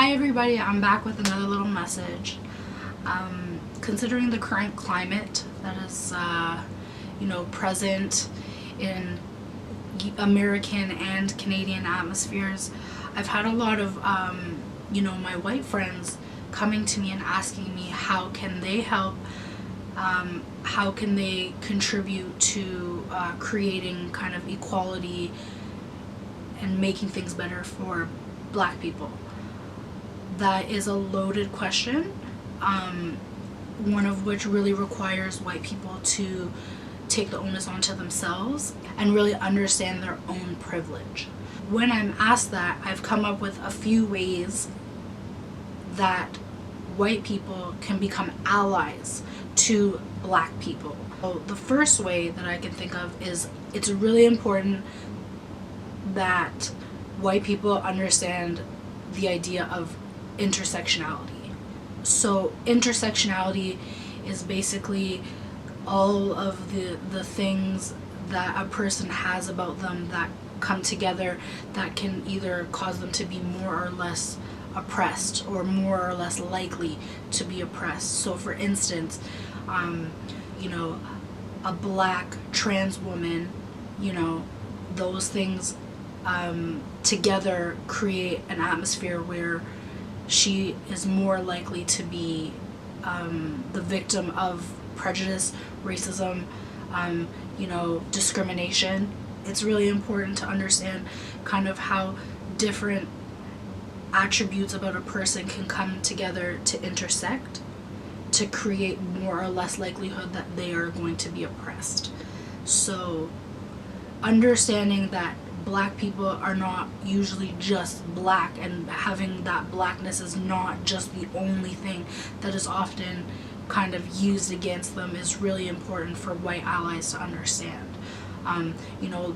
Hi everybody, I'm back with another little message. Considering the current climate that is, present in American and Canadian atmospheres, I've had a lot of, my white friends coming to me and asking me how can they help, how can they contribute to creating kind of equality and making things better for Black people. That is a loaded question, one of which really requires white people to take the onus onto themselves and really understand their own privilege. When I'm asked that, I've come up with a few ways that white people can become allies to Black people. So the first way that I can think of is it's really important that white people understand the idea of intersectionality. So intersectionality is basically all of the things that a person has about them that come together that can either cause them to be more or less oppressed or more or less likely to be oppressed. So for instance, a Black trans woman, those things together create an atmosphere where she is more likely to be the victim of prejudice, racism, discrimination. It's really important to understand kind of how different attributes about a person can come together to intersect to create more or less likelihood that they are going to be oppressed. So understanding that Black people are not usually just Black, and having that Blackness is not just the only thing that is often kind of used against them is really important for white allies to understand.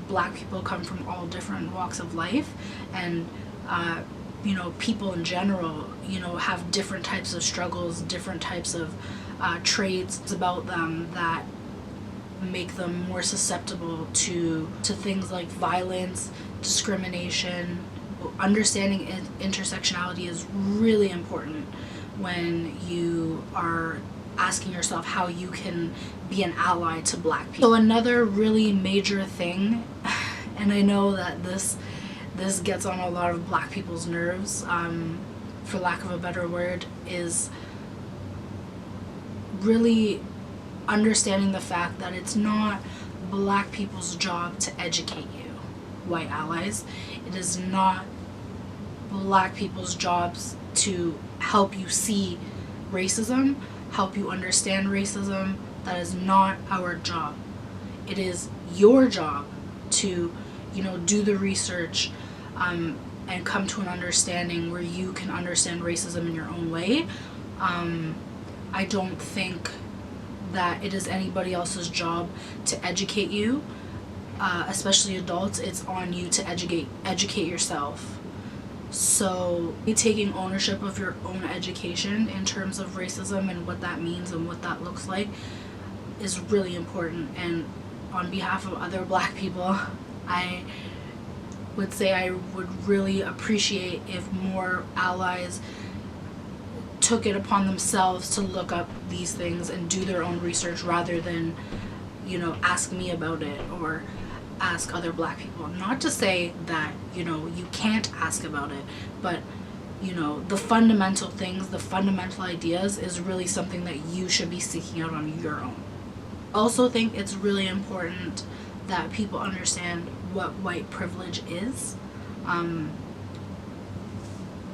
Black people come from all different walks of life, and people in general, have different types of struggles, different types of traits about them that make them more susceptible to things like violence, discrimination. Understanding intersectionality is really important when you are asking yourself how you can be an ally to Black people. So another really major thing, and I know that this gets on a lot of Black people's nerves, for lack of a better word, is really understanding the fact that it's not Black people's job to educate you, white allies. It is not Black people's jobs to help you see racism, help you understand racism. That is not our job. It is your job to, do the research and come to an understanding where you can understand racism in your own way. I don't think that it is anybody else's job to educate you, especially adults. It's on you to educate yourself. So taking ownership of your own education in terms of racism and what that means and what that looks like is really important. And on behalf of other Black people, I would say I would really appreciate if more allies took it upon themselves to look up these things and do their own research rather than, ask me about it or ask other Black people. Not to say that, you can't ask about it, but, the fundamental things, the fundamental ideas is really something that you should be seeking out on your own. Also think it's really important that people understand what white privilege is.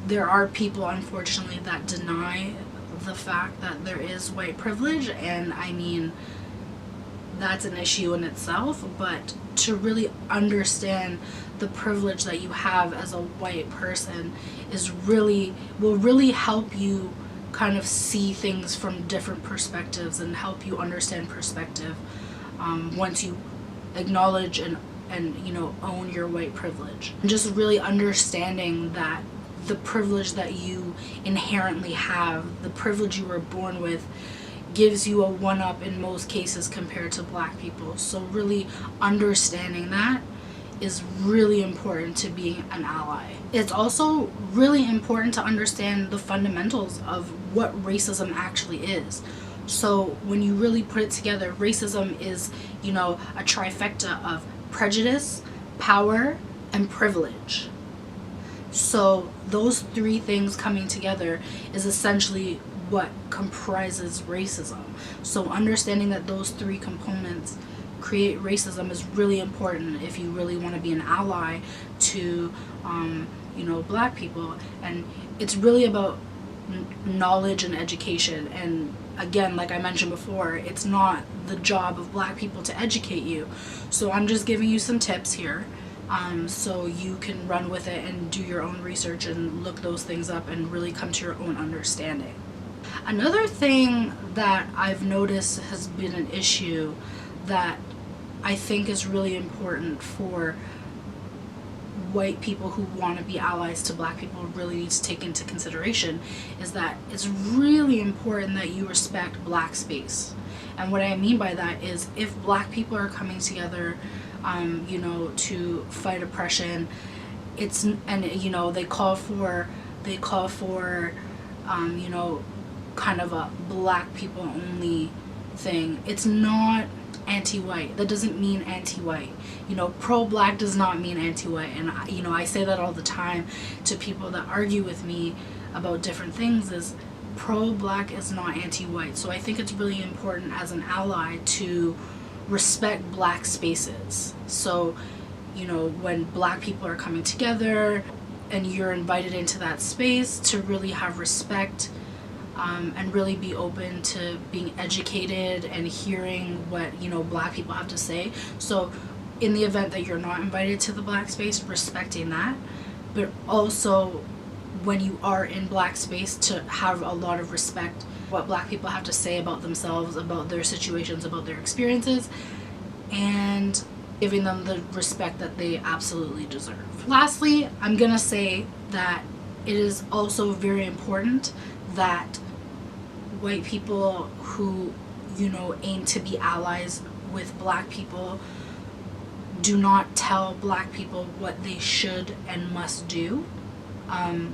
There are people, unfortunately, that deny the fact that there is white privilege, and I mean, that's an issue in itself, but to really understand the privilege that you have as a white person will really help you kind of see things from different perspectives and help you understand perspective once you acknowledge and own your white privilege. And just really understanding that the privilege that you inherently have, the privilege you were born with, gives you a one-up in most cases compared to Black people. So really understanding that is really important to being an ally. It's also really important to understand the fundamentals of what racism actually is. So when you really put it together, racism is, you know, a trifecta of prejudice, power, and privilege. So those three things coming together is essentially what comprises racism. So understanding that those three components create racism is really important if you really want to be an ally to, you know, black people. And it's really about knowledge and education. And again, like I mentioned before, it's not the job of black people to educate you. So I'm just giving you some tips here, so you can run with it and do your own research and look those things up and really come to your own understanding. Another thing that I've noticed has been an issue that I think is really important for white people who want to be allies to black people really need to take into consideration is that it's really important that you respect black space. And what I mean by that is if black people are coming together, you know, to fight oppression, you know, they call for, you know, kind of a black people only thing. It's not anti-white. That doesn't mean anti-white. You know, pro-black does not mean anti-white. And you know, I say that all the time to people that argue with me about different things, is pro-black is not anti-white. So I think it's really important as an ally to respect black spaces. So, you know, when black people are coming together and you're invited into that space, to really have respect, and really be open to being educated and hearing what, you know, black people have to say. So in the event that you're not invited to the black space, respecting that, but also when you are in black space, to have a lot of respect what black people have to say about themselves, about their situations, about their experiences, and giving them the respect that they absolutely deserve. Lastly, I'm gonna say that it is also very important that white people who, you know, aim to be allies with black people do not tell black people what they should and must do.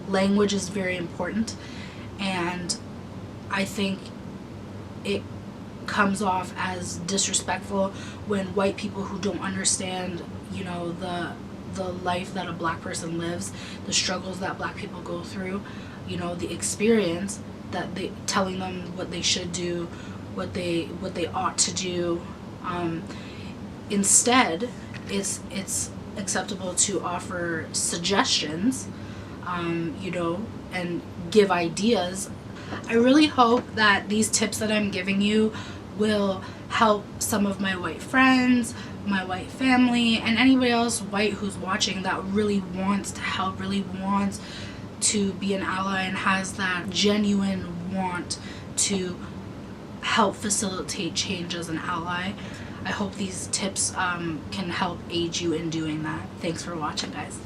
Language is very important, and I think it comes off as disrespectful when white people who don't understand, you know, the life that a black person lives, the struggles that black people go through, you know, the experience, that they telling them what they should do, what they ought to do. Instead, it's acceptable to offer suggestions, you know, and give ideas. I really hope that these tips that I'm giving you will help some of my white friends, my white family, and anybody else white who's watching that really wants to help, really wants to be an ally and has that genuine want to help facilitate change as an ally. I hope these tips can help aid you in doing that. Thanks for watching, guys.